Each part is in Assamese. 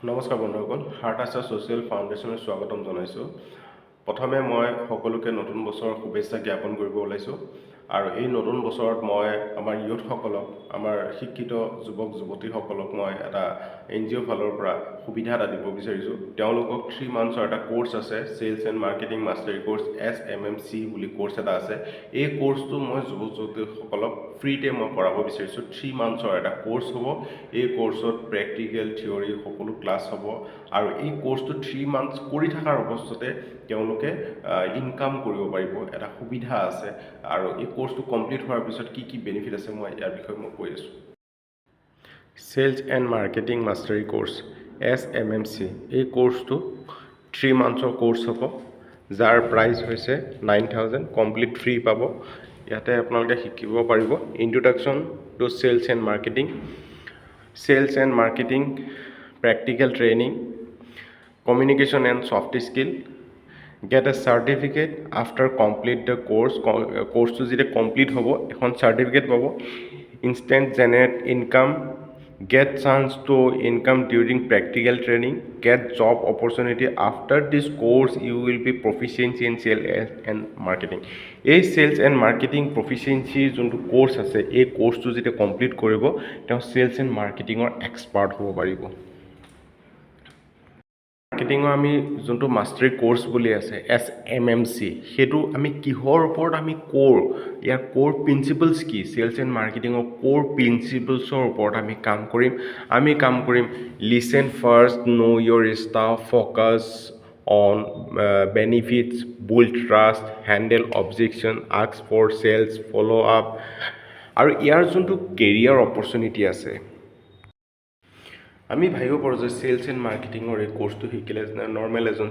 নমস্কাৰ বন্ধুসকল, হাৰ্ট আছা ছ'চিয়েল ফাউণ্ডেশ্যনত স্বাগতম জনাইছোঁ। প্ৰথমে মই সকলোকে নতুন বছৰৰ শুভেচ্ছা জ্ঞাপন কৰিব ওলাইছোঁ। আৰু এই নতুন বছৰত মই আমাৰ ইউথসকলক, আমাৰ শিক্ষিত যুৱক যুৱতীসকলক মই এটা NGO ফালৰ পৰা সুবিধা এটা দিব বিচাৰিছোঁ। তেওঁলোকক 3 মান্থছৰ এটা কোৰ্চ আছে, sales and marketing mastery course SMMC বুলি কোৰ্চ এটা আছে। এই কোৰ্চটো মই যুৱক যুৱতীসকলক ফ্ৰীতে মই কৰাব বিচাৰিছোঁ। 3 মান্থছৰ এটা কোৰ্চ হ'ব। এই কোৰ্চত প্ৰেক্টিকেল থিয়ৰী সকলো ক্লাছ হ'ব আৰু এই কোৰ্চটো 3 মান্থছ কৰি থকাৰ অৱস্থাতে তেওঁলোকে ইনকাম কৰিব পাৰিব, এটা সুবিধা আছে। আৰু এই কোৰ্চটো কমপ্লিট হোৱাৰ পিছত কি কি বেনিফিট আছে মই ইয়াৰ বিষয়ে মই কৈ আছোঁ। Sales and marketing mastery course SMMC, এই কোৰ্চটো 3 মান্থছৰ কোৰ্চ হ'ব, যাৰ প্ৰাইচ হৈছে 9,000, কমপ্লিট ফ্ৰী পাব। ইয়াতে আপোনালোকে শিকিব পাৰিব introduction to sales and marketing, sales and marketing practical training, communication and soft skill, get a certificate after complete the course. কোৰ্চটো যেতিয়া কমপ্লিট হ'ব এখন চাৰ্টিফিকেট পাব। Instant generate income, get chance to income during practical training, get job opportunity after this course, you will be proficiency in sales and marketing. এই sales and marketing proficiency যোনটো কোৰ্চ আছে, এই কোৰ্চটো যেতিয়া কমপ্লিট কৰিব তেওঁ sales and marketingৰ এক্সপাৰ্ট হ'ব পাৰিব। মাৰ্কেটিঙৰ আমি যোনটো মাষ্টাৰী কোৰ্চ বুলি আছে SMMC, সেইটো আমি কিহৰ ওপৰত আমি ইয়াৰ কোৰ প্ৰিন্সিপলছ কি, চেলছ এণ্ড মাৰ্কেটিঙৰ কোৰ প্ৰিন্সিপলছৰ ওপৰত আমি কাম কৰিম। Listen first, know your stuff, focus on benefits, build trust, handle objection, ask for sales, follow' up. আৰু ইয়াৰ যোনটো কেৰিয়াৰ অপৰচুনিটি আছে, আমি ভাবিব পাৰোঁ যে চেলছ এণ্ড মাৰ্কেটিঙৰ এই কোৰ্চটো শিকিলে নৰ্মেল এজন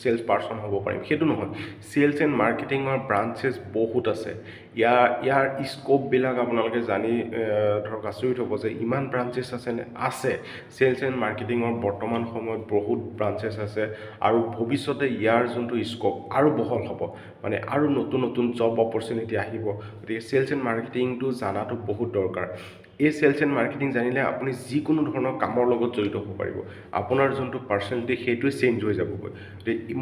চেলছ পাৰ্চন হ'ব পাৰিম। সেইটো নহয়, চেলছ এণ্ড মাৰ্কেটিঙৰ ব্ৰাঞ্চেছ বহুত আছে। ইয়াৰ স্ক'পবিলাক আপোনালোকে জানি ধৰক আচৰিত হ'ব যে ইমান ব্ৰাঞ্চেছ আছে। চেলছ এণ্ড মাৰ্কেটিঙৰ বৰ্তমান সময়ত বহুত ব্ৰাঞ্চেছ আছে আৰু ভৱিষ্যতে ইয়াৰ যোনটো স্ক'প আৰু বহল হ'ব, মানে আৰু নতুন জব অপৰচুনিটি আহিব। গতিকে চেলছ এণ্ড মাৰ্কেটিংটো জানাটো বহুত দৰকাৰ। এই চেলছ এণ্ড মাৰ্কেটিং জানিলে আপুনি যিকোনো ধৰণৰ কামৰ লগত জড়িত হ'ব পাৰিব। আপোনাৰ যোনটো পাৰ্চনেলিটি সেইটোৱে চেঞ্জ হৈ যাবগৈ।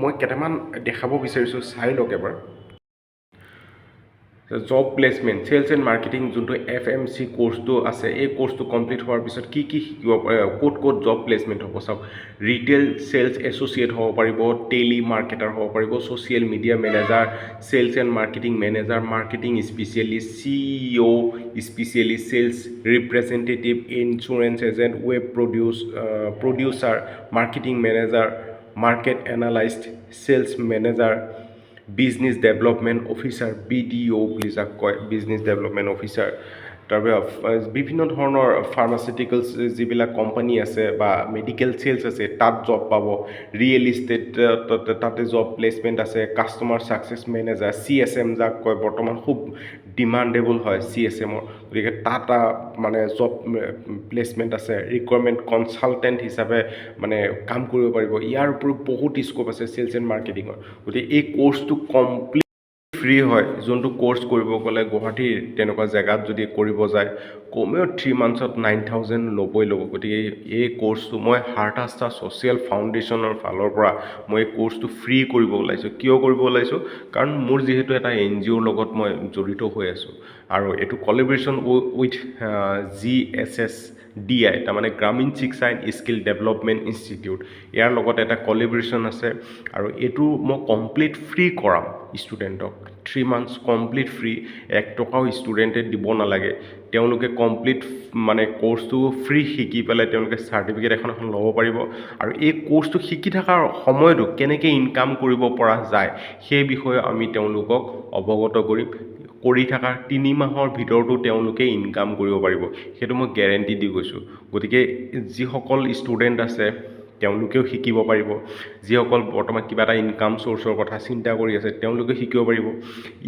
মই কেইটামান দেখাব বিচাৰিছোঁ, চাই লওক এবাৰ। Job placement, sales and marketing যোনটো FMC কোৰ্চটো আছে, এই কোৰ্চটো কমপ্লিট হোৱাৰ পিছত কি শিকিব পাৰে, ক'ত জব প্লেচমেণ্ট হ'ব চাওক। ৰিটেইল চেলছ এছ'চিয়েট হ'ব পাৰিব, টেলি মাৰ্কেটাৰ হ'ব পাৰিব, social media manager, sales and marketing manager, marketing specialist, CEO specialist, sales representative, insurance agent, web producer, marketing manager, market analyst, sales manager, business development officer, BDO বুলি যাক কয়, বিজনেছ ডেভেলপমেণ্ট অফিচাৰ। তাৰপিছত বিভিন্ন ধৰণৰ ফাৰ্মাচিউটিকেলছ যিবিলাক কোম্পানী আছে বা মেডিকেল চেলছ আছে, তাত জব পাব। ৰিয়েল ইষ্টেট, তাতে জব প্লেচমেণ্ট আছে। কাষ্টমাৰ ছাকচেছ মেনেজাৰ, CSM যাক কয়, বৰ্তমান খুব ডিমাণ্ডেবল হয় CSMৰ, গতিকে তাত মানে জব প্লেচমেণ্ট আছে। ৰিকুৱাৰমেণ্ট কনচালটেণ্ট হিচাপে মানে কাম কৰিব পাৰিব। ইয়াৰ উপৰিও বহুত স্ক'প আছে চেলছ এণ্ড মাৰ্কেটিঙৰ। গতিকে এই কোৰ্চটো কমপ্লিট ফ্ৰী হয়। যোনটো কোৰ্চ কৰিব গ'লে গুৱাহাটীৰ তেনেকুৱা জেগাত যদি কৰিব যায়, কমেও 3 মান্থছত 9,000 ল'ব। গতিকে এই কোৰ্চটো মই হাৰ্ট আস্থা ছ'চিয়েল ফাউণ্ডেশ্যনৰ ফালৰ পৰা মই এই কোৰ্চটো ফ্ৰী কৰিব ওলাইছোঁ। কিয় কৰিব ওলাইছোঁ? কাৰণ মোৰ যিহেতু এটা NGOৰ লগত মই জড়িত হৈ আছোঁ আৰু এইটো কলেবৰেশ্যন উইথ GSSDI, তাৰমানে গ্ৰামীণ শিক্ষা এণ্ড স্কিল ডেভেলপমেণ্ট ইনষ্টিটিউট, ইয়াৰ লগত এটা কলেবৰেশ্যন আছে। আৰু এইটো মই কমপ্লিট ফ্ৰী কৰাম ষ্টুডেণ্টক। 3 মান্থছ কমপ্লিট ফ্ৰী, 1 টকাও ষ্টুডেণ্টে দিব নালাগে। তেওঁলোকে কমপ্লিট মানে কোৰ্চটো ফ্ৰী শিকি পেলাই তেওঁলোকে চাৰ্টিফিকেট এখন ল'ব পাৰিব। আৰু এই কোৰ্চটো শিকি থকাৰ সময়তো কেনেকৈ ইনকাম কৰিব পৰা যায় সেই বিষয়ে আমি তেওঁলোকক অৱগত কৰি থকাৰ 3 মাহৰ ভিতৰতো তেওঁলোকে ইনকাম কৰিব পাৰিব, সেইটো মই গেৰেণ্টি দি গৈছোঁ। গতিকে যিসকল ষ্টুডেণ্ট আছে তেওঁলোকেও শিকিব পাৰিব। যিসকল বৰ্তমান কিবা এটা ইনকাম চ'ৰ্চৰ কথা চিন্তা কৰি আছে তেওঁলোকেও শিকিব পাৰিব।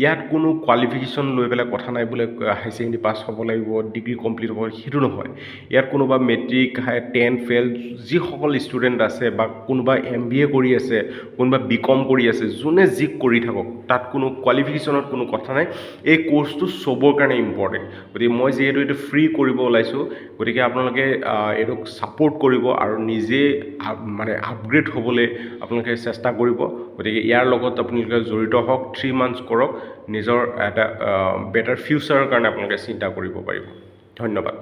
ইয়াত কোনো কোৱালিফিকেশ্যন লৈ পেলাই কথা নাই, বোলে হাই ছেকেণ্ডেৰী পাছ হ'ব লাগিব, ডিগ্ৰী কমপ্লিট হ'ব, সেইটো নহয়। ইয়াত কোনোবা মেট্ৰিক 10 ফেইল যিসকল ষ্টুডেণ্ট আছে, বা কোনোবা MBA কৰি আছে, কোনোবা BCom কৰি আছে, যোনে যি কৰি থাকক, তাত কোনো কোৱালিফিকেশ্যনত কোনো কথা নাই। এই কোৰ্চটো চবৰ কাৰণে ইম্পৰ্টেণ্ট। গতিকে মই যিহেতু এইটো ফ্ৰী কৰিব ওলাইছোঁ, গতিকে আপোনালোকে এইটোক ছাপোৰ্ট কৰিব আৰু নিজে মানে আপগ্ৰেড হ'বলৈ আপোনালোকে চেষ্টা কৰিব। গতিকে ইয়াৰ লগত আপোনালোকে জড়িত হওক, 3 মান্থছ কৰক, নিজৰ এটা বেটাৰ ফিউচাৰৰ কাৰণে আপোনালোকে চিন্তা কৰিব পাৰিব। ধন্যবাদ।